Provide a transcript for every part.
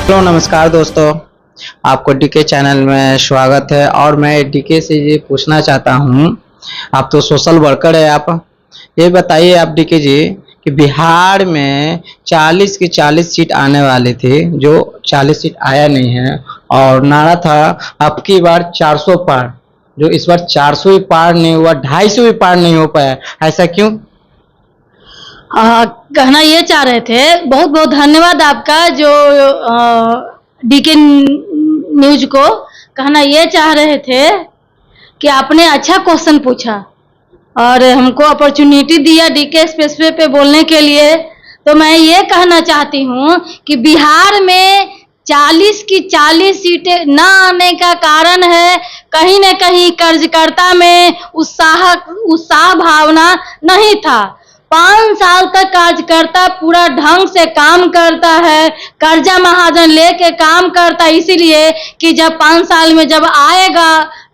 Hello नमस्कार दोस्तों, आपको डीके चैनल में स्वागत है। और मैं डीके से ये पूछना चाहता हूँ, आप तो सोशल वर्कर है, आप ये बताइए आप डीके जी कि बिहार में 40 की 40 सीट आने वाली थी, जो 40 सीट आया नहीं है और नारा था अब की बार 400 पार, जो इस बार 400 ही पार नहीं हुआ, 250 भी पार नहीं हो पाया, ऐसा क्यों? कहना ये चाह रहे थे, बहुत बहुत धन्यवाद आपका जो डीके न्यूज को कहना ये चाह रहे थे कि आपने अच्छा क्वेश्चन पूछा और हमको अपॉर्चुनिटी दिया डीके स्पेस पे बोलने के लिए। तो मैं ये कहना चाहती हूँ कि बिहार में 40 की 40 सीटें न आने का कारण है कहीं न कहीं कार्यकर्ता में उत्साह भावना नहीं था। 5 साल तक कार्यकर्ता पूरा ढंग से काम करता है, कर्जा महाजन लेके काम करता है, इसीलिए कि जब 5 साल में जब आएगा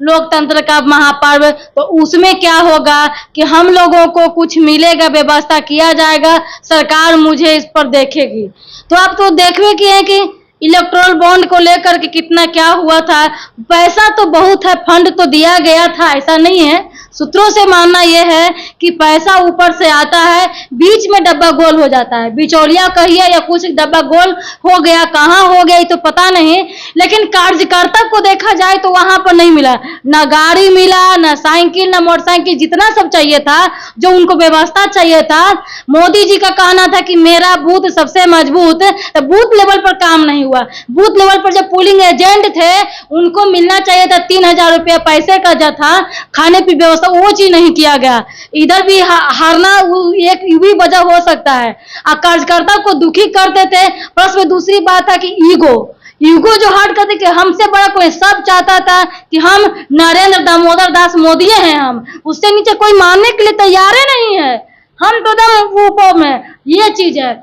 लोकतंत्र का महापर्व तो उसमें क्या होगा कि हम लोगों को कुछ मिलेगा, व्यवस्था किया जाएगा, सरकार मुझे इस पर देखेगी। तो आप तो देखवे किए हैं कि इलेक्ट्रोल बॉन्ड को लेकर के कितना क्या हुआ था। पैसा तो बहुत है, फंड तो दिया गया था, ऐसा नहीं है। सूत्रों से मानना यह है कि पैसा ऊपर से आता है, बीच में डब्बा गोल हो जाता है, बिचौलिया कहिए या कुछ डब्बा गोल हो गया, कहाँ हो गया ये तो पता नहीं। लेकिन कार्यकर्ता को देखा जाए तो वहां पर नहीं मिला, ना गाड़ी मिला, ना साइकिल, ना मोटरसाइकिल, जितना सब चाहिए था, जो उनको व्यवस्था चाहिए था। मोदी जी का कहना था कि मेरा बूथ सबसे मजबूत, तो बूथ लेवल पर काम नहीं हुआ। बूथ लेवल पर जब पोलिंग एजेंट थे उनको मिलना चाहिए था 3000 रुपया पैसे का जो था, खाने की व्यवस्था, वो चीज नहीं किया गया। इधर भी हारना एक भी वजह हो सकता है, कार्यकर्ता को दुखी करते थे। प्लस में दूसरी बात था कि ईगो जो हट करते कि हमसे बड़ा कोई, सब चाहता था कि हम नरेंद्र दामोदर दास मोदी हैं, हम उससे नीचे कोई मानने के लिए तैयार ही नहीं है, हम तो दम ऊपर में, ये चीज है।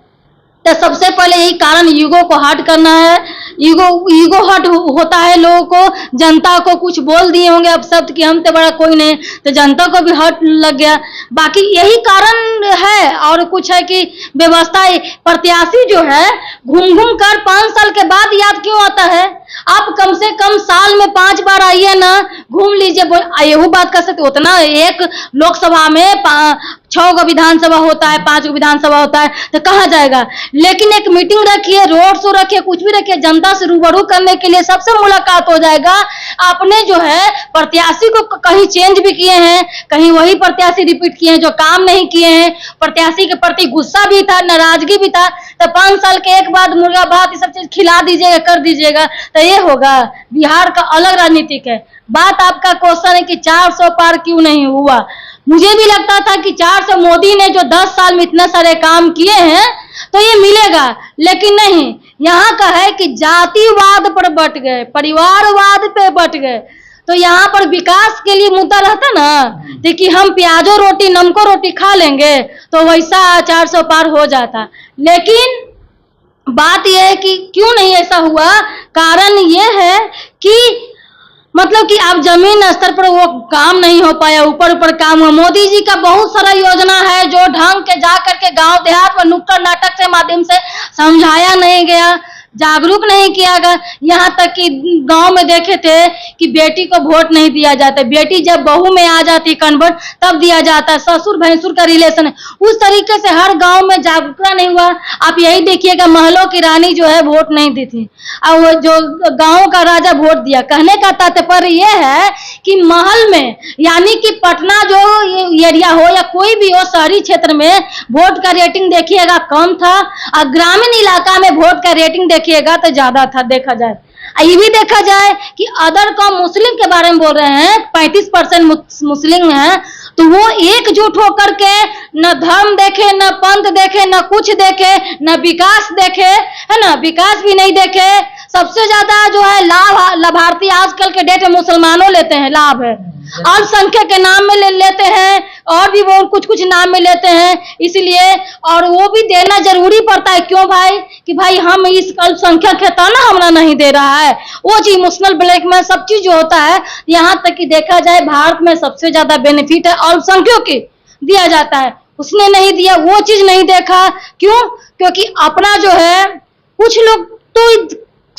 तो सबसे पहले यही कारण ईगो को हट करना है। ईगो हट होता है लोगों को, जनता को कुछ बोल दिए होंगे अब शब्द कि हमसे बड़ा कोई नहीं, तो जनता को भी हट लग गया। बाकी यही कारण है और कुछ है कि व्यवस्था, प्रत्याशी जो है घूम कर 5 साल के बाद याद क्यों आता है। आप कम से कम साल में 5 बार आइए ना, घूम लीजिए, यही बात कर सकते। उतना एक लोकसभा में 6 गो विधानसभा होता है, 5 गो विधानसभा होता है, तो कहाँ जाएगा। लेकिन एक मीटिंग रखिए, रोड शो रखिए, कुछ भी रखिए, जनता से रूबरू करने के लिए सबसे मुलाकात हो जाएगा। आपने जो है प्रत्याशी को कहीं चेंज भी किए हैं, कहीं वही प्रत्याशी रिपीट किए हैं जो काम नहीं किए हैं। प्रत्याशी के प्रति गुस्सा भी था, नाराजगी भी था। तो 5 साल के एक बाद मुर्गा भात ये सब चीज खिला दीजिएगा, कर दीजिएगा, तो ये होगा। बिहार का अलग राजनीतिक है। बात आपका क्वेश्चन है कि 400 पार क्यों नहीं हुआ। मुझे भी लगता था कि 400 मोदी ने जो 10 साल में इतने सारे काम किए हैं तो ये मिलेगा, लेकिन नहीं। यहाँ का है कि जातिवाद पर बट गए, परिवारवाद पे बट गए। तो यहाँ पर विकास के लिए मुद्दा रहता ना, देखिए हम प्याजो रोटी नमको रोटी खा लेंगे तो वैसा 400 पार हो जाता। लेकिन बात यह है कि क्यों नहीं ऐसा हुआ। कारण यह है कि मतलब कि अब जमीन स्तर पर वो काम नहीं हो पाया, ऊपर ऊपर काम हुआ। मोदी जी का बहुत सारा योजना है जो ढंग के जा करके गांव देहात में नुक्कड़ नाटक के माध्यम से समझाया नहीं गया, जागरूक नहीं किया गया। यहाँ तक कि गांव में देखे थे कि बेटी को वोट नहीं दिया जाता, बेटी जब बहू में आ जाती कन्वर्ट तब दिया जाता है, ससुर भैंसुर का रिलेशन है। उस तरीके से हर गांव में जागरूकता नहीं हुआ। आप यही देखिएगा, महलों की रानी जो है वोट नहीं दी थी, और वो जो गाँव का राजा वोट दिया। कहने का तात्पर्य यह है कि महल में, यानी कि पटना जो एरिया हो या कोई भी हो शहरी क्षेत्र में, वोट का रेटिंग देखिएगा कम था, और ग्रामीण इलाका में वोट का रेटिंग देखिएगा तो ज्यादा था। देखा जाए, ये भी देखा जाए कि अदर कौम मुस्लिम के बारे में बोल रहे हैं, 35% मुस्लिम हैं, तो वो एकजुट होकर के न धर्म देखे, न पंथ देखे, न कुछ देखे, न विकास देखे, है ना, विकास भी नहीं देखे। सबसे ज्यादा जो है लाभार्थी आजकल के डेट में मुसलमानों लेते हैं, लाभ है। अल्पसंख्यक के नाम में लेते हैं, और भी वो कुछ कुछ नाम में लेते हैं, इसलिए और वो भी देना जरूरी पड़ता है। क्यों भाई, कि भाई हम इस अल्पसंख्यक है ना, हमारा नहीं दे रहा है, वो चीज इमोशनल ब्लैक में सब चीज जो होता है। यहाँ तक कि देखा जाए भारत में सबसे ज्यादा बेनिफिट है अल्पसंख्यक की दिया जाता है, उसने नहीं दिया, वो चीज नहीं देखा। क्यों? क्योंकि अपना जो है कुछ लोग तो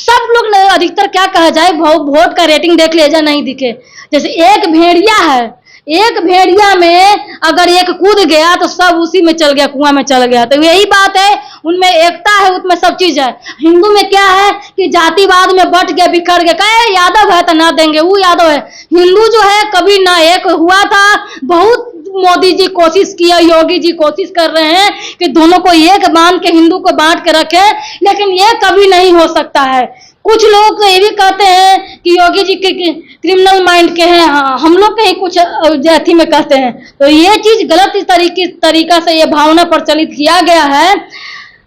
सब लोग अधिकतर क्या कहा जाए, वोट का रेटिंग देख लिया जाए नहीं दिखे। जैसे एक भेड़िया है, एक भेड़िया में अगर एक कूद गया तो सब उसी में चल गया, कुआं में चल गया। तो यही बात है, उनमें एकता है, उसमें सब चीज है। हिंदू में क्या है कि जातिवाद में बट गया, बिखर गया, कहे यादव है तो ना देंगे, वो यादव है। हिंदू जो है कभी ना एक हुआ था। बहुत मोदी जी कोशिश किया, योगी जी कोशिश कर रहे हैं कि दोनों को एक बांध के, हिंदू को बांट के रखे, लेकिन ये कभी नहीं हो सकता है। कुछ लोग तो ये भी कहते हैं कि योगी जी के क्रिमिनल माइंड के हैं, हाँ, हम लोग के ही कुछ जाति में कहते हैं। तो ये चीज गलत तरीका से ये भावना प्रचलित किया गया है।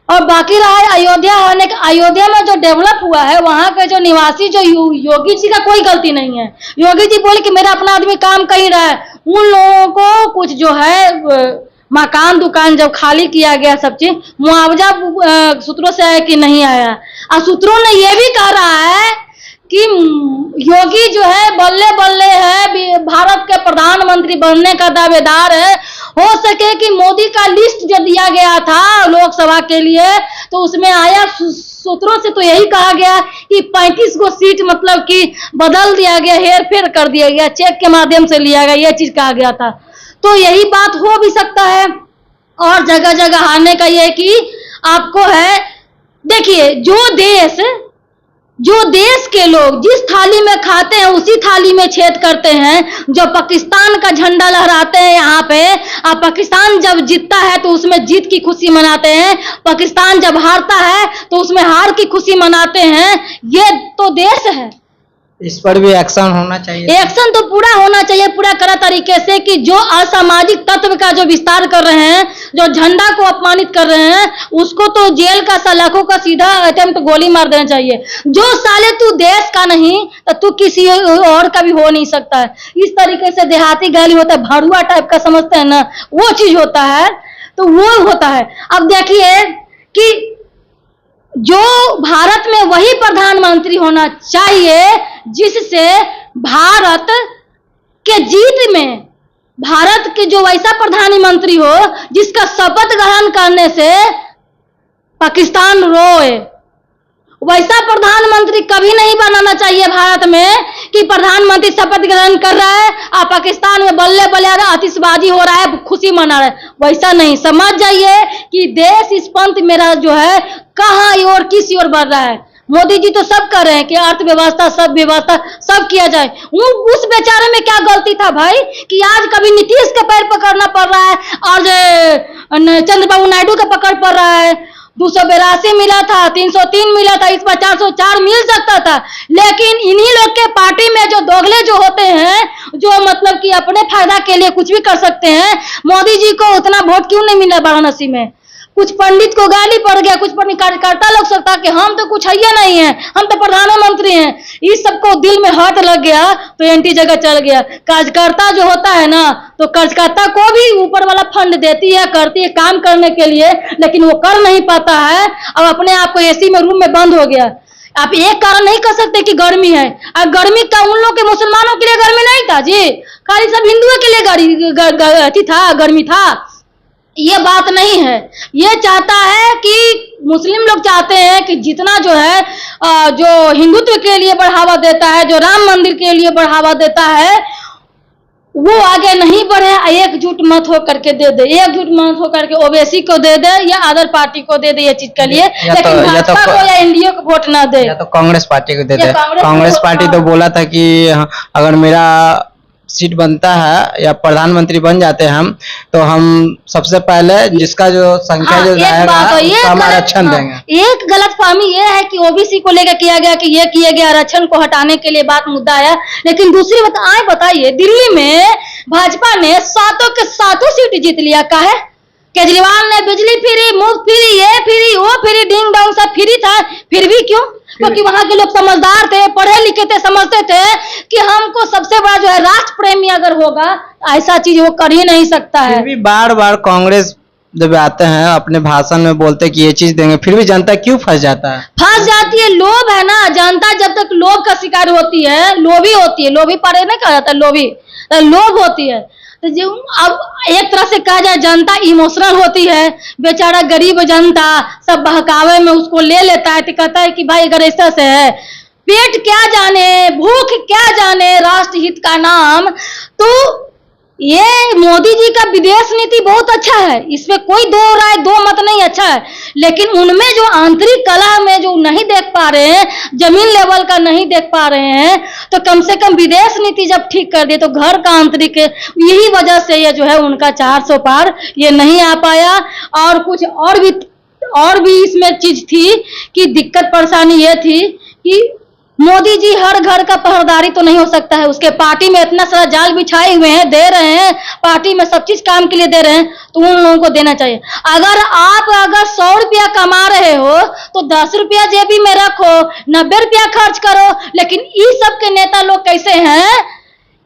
और बाकी रहा है अयोध्या आने का, अयोध्या में जो डेवलप हुआ है, वहां के जो निवासी, जो योगी जी का कोई गलती नहीं है। योगी जी बोले कि मेरा अपना आदमी काम कर ही रहा है। उन लोगों को कुछ जो है मकान दुकान जब खाली किया गया, सब चीज मुआवजा सूत्रों से आया कि नहीं आया। और सूत्रों ने यह भी कह रहा है कि योगी जो है बल्ले बल्ले है, भारत के प्रधानमंत्री बनने का दावेदार है। हो सके कि मोदी का लिस्ट जो दिया गया था लोकसभा के लिए, तो उसमें आया, सूत्रों से तो यही कहा गया कि 35 को सीट मतलब कि बदल दिया गया, हेर फेर कर दिया गया, चेक के माध्यम से लिया गया, यह चीज कहा गया था। तो यही बात हो भी सकता है। और जगह जगह हारने का यह कि आपको है, देखिए जो देश के लोग जिस थाली में खाते हैं उसी थाली में छेद करते हैं। जो पाकिस्तान का झंडा लहराते हैं यहाँ पे, और पाकिस्तान जब जीतता है तो उसमें जीत की खुशी मनाते हैं, पाकिस्तान जब हारता है तो उसमें हार की खुशी मनाते हैं। ये तो देश है, इस पर भी एक्शन होना चाहिए। एक्शन तो पूरा होना चाहिए, पूरा कड़ा तरीके से, कि जो असामाजिक तत्व का जो विस्तार कर रहे हैं, जो झंडा को अपमानित कर रहे हैं, उसको तो जेल का सलाखों का सीधा अटेम्प्ट गोली मार देना चाहिए। जो साले तू देश का नहीं तो तू किसी और का भी हो नहीं सकता है। इस तरीके से देहाती गाली होता है, भड़ुआ टाइप का समझते हैं ना, वो चीज होता है, तो वो होता है। अब देखिए कि जो भारत में वही प्रधानमंत्री होना चाहिए जिससे भारत के जीत में, भारत के जो वैसा प्रधानमंत्री हो जिसका शपथ ग्रहण करने से पाकिस्तान रोए, वैसा प्रधानमंत्री कभी नहीं बनाना चाहिए भारत में कि प्रधानमंत्री शपथ ग्रहण कर रहा है और पाकिस्तान में बल्ले बल्ले आतिशबाजी हो रहा है, खुशी मना रहा है। वैसा नहीं, समझ जाइए कि देश इस पंथ मेरा जो है कहाँ और किस ओर बढ़ रहा है। मोदी जी तो सब कर रहे हैं कि अर्थव्यवस्था, सब व्यवस्था सब किया जाए। उस बेचारे में क्या गलती था भाई कि आज कभी नीतीश के पैर पकड़ना पड़ रहा है और चंद्रबाबू नायडू का पकड़ पड़ रहा है। 282 मिला था, 303 मिला था, इस पर 404 मिल सकता था। लेकिन इन्हीं लोग के पार्टी में जो दोगले जो होते हैं, जो मतलब कि अपने फायदा के लिए कुछ भी कर सकते हैं, मोदी जी को उतना वोट क्यों नहीं मिला वाराणसी में? कुछ पंडित को गाली पड़ गया, कुछ कार्यकर्ता लोग सकता कि हम तो कुछ है नहीं है, हम तो प्रधानमंत्री हैं। इस सबको दिल में हाथ लग गया तो एंटी जगह चल गया। कार्यकर्ता जो होता है ना, तो कार्यकर्ता को भी ऊपर वाला फंड देती है, करती है काम करने के लिए, लेकिन वो कर नहीं पाता है। अब अपने आप को एसी में रूम में बंद हो गया। आप एक कारण नहीं कर सकते कि गर्मी है। अब गर्मी का उन लोग के मुसलमानों के लिए गर्मी नहीं था जी, खाली सब हिंदुओं के लिए गर्मी था। ये बात नहीं है। ये चाहता है कि मुस्लिम लोग चाहते हैं कि जितना जो है जो हिंदुत्व के लिए बढ़ावा देता है, जो राम मंदिर के लिए बढ़ावा देता है, वो आगे नहीं बढ़े। एकजुट मत हो करके दे दे, एकजुट मत हो करके ओबीसी को दे दे या अदर पार्टी को दे दे ये चीज के लिए, लेकिन भाजपा को या एनडीए को वोट ना दे, या तो कांग्रेस पार्टी को दे दे। कांग्रेस पार्टी तो बोला था कि अगर मेरा सीट बनता है या प्रधानमंत्री बन जाते हैं हम, तो हम सबसे पहले जिसका जो संख्या जो जाएगा उसका हम आरक्षण देंगे। एक गलतफहमी ये है कि ओबीसी को लेकर किया गया कि ये किया गया, आरक्षण को हटाने के लिए बात मुद्दा आया। लेकिन दूसरी बात बताइए, दिल्ली में भाजपा ने 7 के 7 सीट जीत लिया। का है केजरीवाल ने बिजली फ्री, मुफ्त फ्री, ये फ्री, वो फ्री, डिंग डोंग सब फ्री था, फिर भी क्यों? क्योंकि वहां के लोग समझदार थे, पढ़े लिखे थे, समझते थे कि हमको सबसे बड़ा जो है राष्ट्र प्रेमी अगर होगा, ऐसा चीज वो कर ही नहीं सकता है। फिर भी बार बार कांग्रेस जब आते हैं अपने भाषण में बोलते कि ये चीज देंगे, फिर भी जनता क्यों फंस जाता है? फंस जाती है, लोभ है ना। जनता जब तक लोभ का शिकार होती है, लोभी होती है, लोभी पारे नहीं कहा जाता, लोभी लोभ होती है। तो जो अब एक तरह से कहा जाए जनता इमोशनल होती है, बेचारा गरीब जनता सब बहकावे में उसको ले लेता है, तो कहता है कि भाई अगर ऐसा से है, पेट क्या जाने, भूख क्या जाने, राष्ट्रहित का नाम। तो ये मोदी जी का विदेश नीति बहुत अच्छा है, इसमें कोई दो राय दो मत नहीं, अच्छा है, लेकिन उनमें जो आंतरिक कला में जो नहीं देख पा रहे हैं, जमीन लेवल का नहीं देख पा रहे हैं, तो कम से कम विदेश नीति जब ठीक कर दे तो घर का आंतरिक, यही वजह से ये जो है उनका 400 पार ये नहीं आ पाया। और कुछ और भी इसमें चीज थी कि दिक्कत परेशानी ये थी कि मोदी जी हर घर का पहरेदारी तो नहीं हो सकता है, उसके पार्टी में इतना सारा जाल बिछाए हुए हैं, दे रहे हैं, पार्टी में सब चीज काम के लिए दे रहे हैं, तो उन लोगों को देना चाहिए। अगर 100 रुपया कमा रहे हो तो 10 रुपया जेबी में रखो, 90 रुपया खर्च करो। लेकिन इस सब के नेता लोग कैसे हैं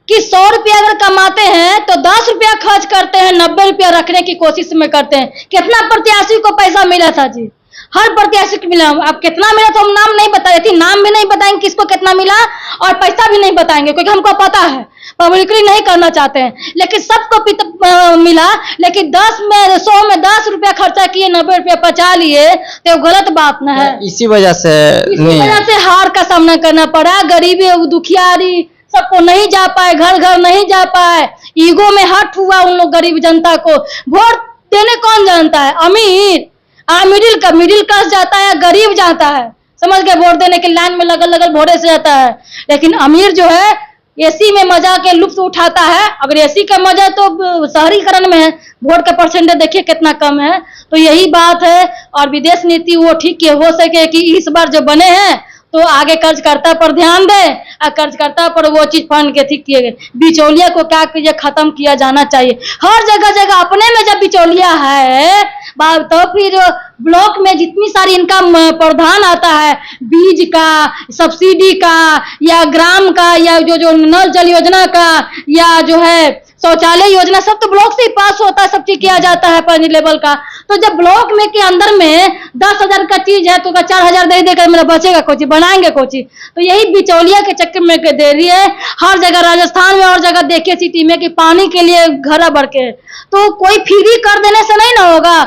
कि 100 रुपया अगर कमाते हैं तो 10 रुपया खर्च करते हैं, 90 रुपया रखने की कोशिश में करते हैं। कितना प्रत्याशी को पैसा मिला था जी? हर प्रत्याशी को मिला। अब कितना मिला तो हम नाम नहीं बताए थे, नाम भी नहीं बताएंगे किसको कितना मिला, और पैसा भी नहीं बताएंगे, क्योंकि हमको पता है, पब्लिकली नहीं करना चाहते हैं। लेकिन सबको मिला, लेकिन 100 में 10 रुपया खर्चा किए, 90 रुपया बचा लिए, तो गलत बात ना है। इसी वजह से हार का सामना करना पड़ा। गरीबी, दुखियारी सबको नहीं जा पाए, घर घर नहीं जा पाए, ईगो में हट हुआ उन लोग गरीब जनता को। वोट देने कौन जानता है? अमीर, मिडिल क्लास जाता है, गरीब जाता है, समझ गए, वोट देने के लाइन में लगल भोरे से जाता है। लेकिन अमीर जो है एसी में मजा के लुत्फ उठाता है। अगर एसी का मजा तो शहरीकरण में है, वोट का परसेंटेज देखिए कितना कम है। तो यही बात है। और विदेश नीति वो ठीक हो सके कि इस बार जो बने हैं तो आगे कर्जकर्ता पर ध्यान दे, और कर्जकर्ता पर वो चीज फंड के ठीक किए गए। बिचौलिया को क्या कीजिए, खत्म किया जाना चाहिए। हर जगह अपने में जब बिचौलिया है तो फिर ब्लॉक में जितनी सारी इनका प्रावधान आता है, बीज का, सब्सिडी का, या ग्राम का, या जो नल जल योजना का, या जो है शौचालय योजना, सब तो ब्लॉक से ही पास होता है, सब चीज किया जाता है पंच लेवल का। तो जब ब्लॉक में के अंदर में 10,000 का चीज है तो 4,000 दे देकर मेरा बचेगा कोची, बनाएंगे कोची। तो यही बिचौलिया के चक्कर में दे रही है। हर जगह राजस्थान में और जगह देखिए सिटी में कि पानी के लिए घर भर के, तो कोई फ्री कर देने से नहीं ना होगा।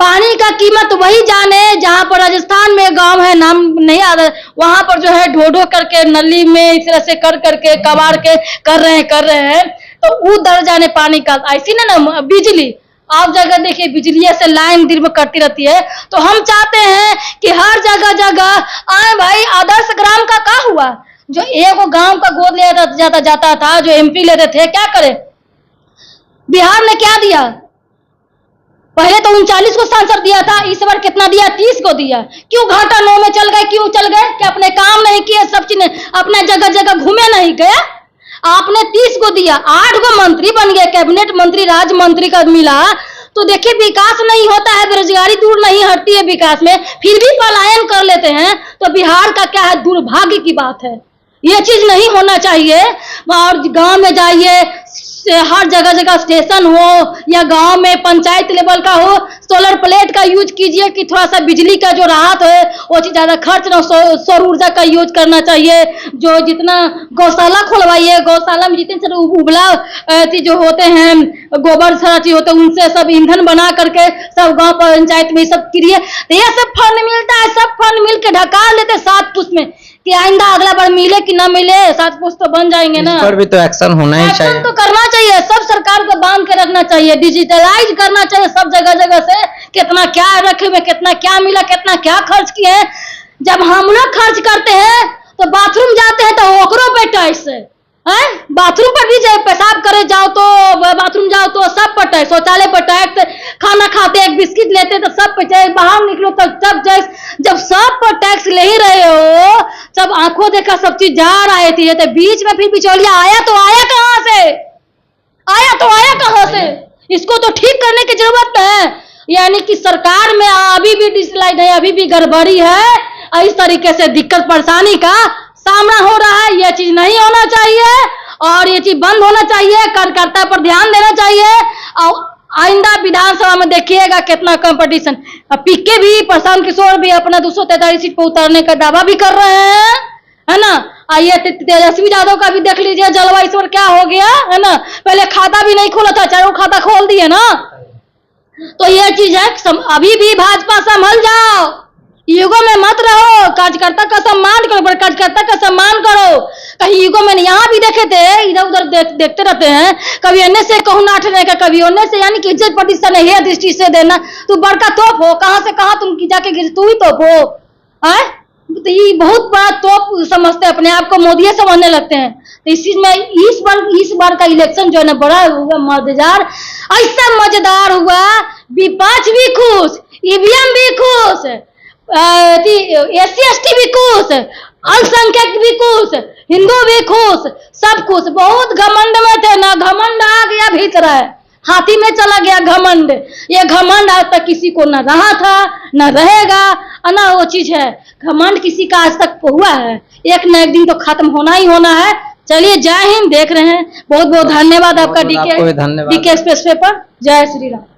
पानी का कीमत वही जाने जहां पर राजस्थान में गांव है, नाम नहीं आता, वहां पर जो है ढो करके नली में इस तरह से कर करके कबाड़ के कर रहे हैं। तो वो दर जाने पानी का। ऐसी ना बिजली, आप जगह देखिए बिजली से लाइन दिन में कटती रहती है। तो हम चाहते हैं कि हर जगह आए भाई। आदर्श ग्राम का क्या हुआ? जो एक गांव का गोद लिया जाता था, जो MP लेते थे, क्या करे? बिहार ने क्या दिया? पहले तो 39 को सांसद दिया था, इस बार कितना दिया? 30 को दिया। क्यों घाटा 9 में चल गए? क्यों चल गए? कि अपने काम नहीं किए, सब चीज अपने जगह घूमे नहीं गए। आपने 30 को दिया, 8 को मंत्री बन गए, कैबिनेट मंत्री, राज्य मंत्री का मिला। तो देखिए विकास नहीं होता है, बेरोजगारी दूर नहीं हटती है विकास में, फिर भी पलायन कर लेते हैं। तो बिहार का क्या है? दुर्भाग्य की बात है, ये चीज नहीं होना चाहिए। और गांव में जाइए, हर जगह स्टेशन हो या गांव में पंचायत लेवल का हो, सोलर प्लेट का यूज कीजिए कि थोड़ा सा बिजली का जो राहत है वो चीज ज्यादा खर्च ना, सौर ऊर्जा का यूज करना चाहिए। जो जितना गौशाला खुलवाइए, गौशाला में जितने सारे उबला जो होते हैं, गोबर सारा चीज होता है, उनसे सब ईंधन बना करके सब गांव पंचायत में सब करिए। तो ये सब फंड मिलता है, सब फंड मिल के ढका लेते 7 पुष्ट में कि आइंदा अगला बार मिले कि ना मिले, 7 पुष्ट तो बन जाएंगे ना। इस पर भी तो एक्शन होना ही चाहिए। तो करना चाहिए, सब सरकार को बांध के रखना चाहिए, डिजिटलाइज करना चाहिए सब जगह से। कितना क्या रखे हुए, कितना क्या मिला, कितना क्या खर्च किए हैं। जब हम लोग खर्च करते हैं तो बाथरूम जाते हैं तो ओकरो पे टैक्स है, बाथरूम पर भी पेशाब करे जाओ तो, बाथरूम जाओ तो सब पर टैक्स, शौचालय पर टैक्स, खाना खाते एक बिस्किट लेते तो सब पे टैक्स, बाहर निकलो तो सब टैक्स। जब सब पर टैक्स ले ही रहे हो, सब आंखों देखा सब चीज जा रही थी, तो बीच में फिर बिचौलिया आया तो आया कहां से? इसको तो ठीक करने की जरूरत है। यानी कि सरकार में अभी भी डिजिटलाइज है, अभी भी गड़बड़ी है। इस तरीके से दिक्कत परेशानी का सामना हो रहा है। यह चीज नहीं होना चाहिए और ये चीज बंद होना चाहिए। कार्यकर्ता पर ध्यान देना चाहिए। और आइंदा विधानसभा में देखिएगा कितना कंपटीशन। पीके भी, प्रशांत किशोर भी अपना 243 सीट पर उतारने का दावा भी कर रहे हैं, है ना। आइए तेजस्वी यादव का भी देख लीजिए, जलवाईश्वर क्या हो गया है ना, पहले खाता भी नहीं खोला था, चाहे वो खाता खोल दिए ना। तो ये चीज है, अभी भी भाजपा संभल जाओ, युगों में मत रहो, कार्यकर्ता का सम्मान करो, पर कार्यकर्ता का सम्मान करो। कहीं युगों में नहीं, यहाँ भी देखे थे, इधर उधर देखते रहते हैं, कभी अन्य से कहूँ नाटने का, कभी अन्य से, यानी कि इज्जत प्रतिष्ठा नहीं है दृष्टि से देना। तू बड़का तोप हो, कहाँ से कहाँ तुम जाके गिर, तू ही तोप हो। तो ये बहुत बड़ा तोप समझते हैं अपने आप को, मोदी समझने लगते हैं। तो इस चीज में इस बार का इलेक्शन जो है ना, बड़ा हुआ मजेदार, ऐसा मजेदार हुआ, विपक्ष भी खुश, ईवीएम भी खुश, SC/ST भी खुश, अल्पसंख्यक भी खुश, हिंदू भी खुश, सब खुश। बहुत घमंड में थे ना, घमंड आ गया भीतर है, हाथी में चला गया घमंड। ये घमंड आज तक किसी को न रहा था, न रहेगा, ना वो चीज है। घमंड किसी का आज तक हुआ है, एक न एक दिन तो खत्म होना ही होना है। चलिए, जय हिंद। देख रहे हैं, बहुत बहुत धन्यवाद आपका, आपको भी धन्यवाद। डीके एक्सप्रेस पे पर। जय श्री राम।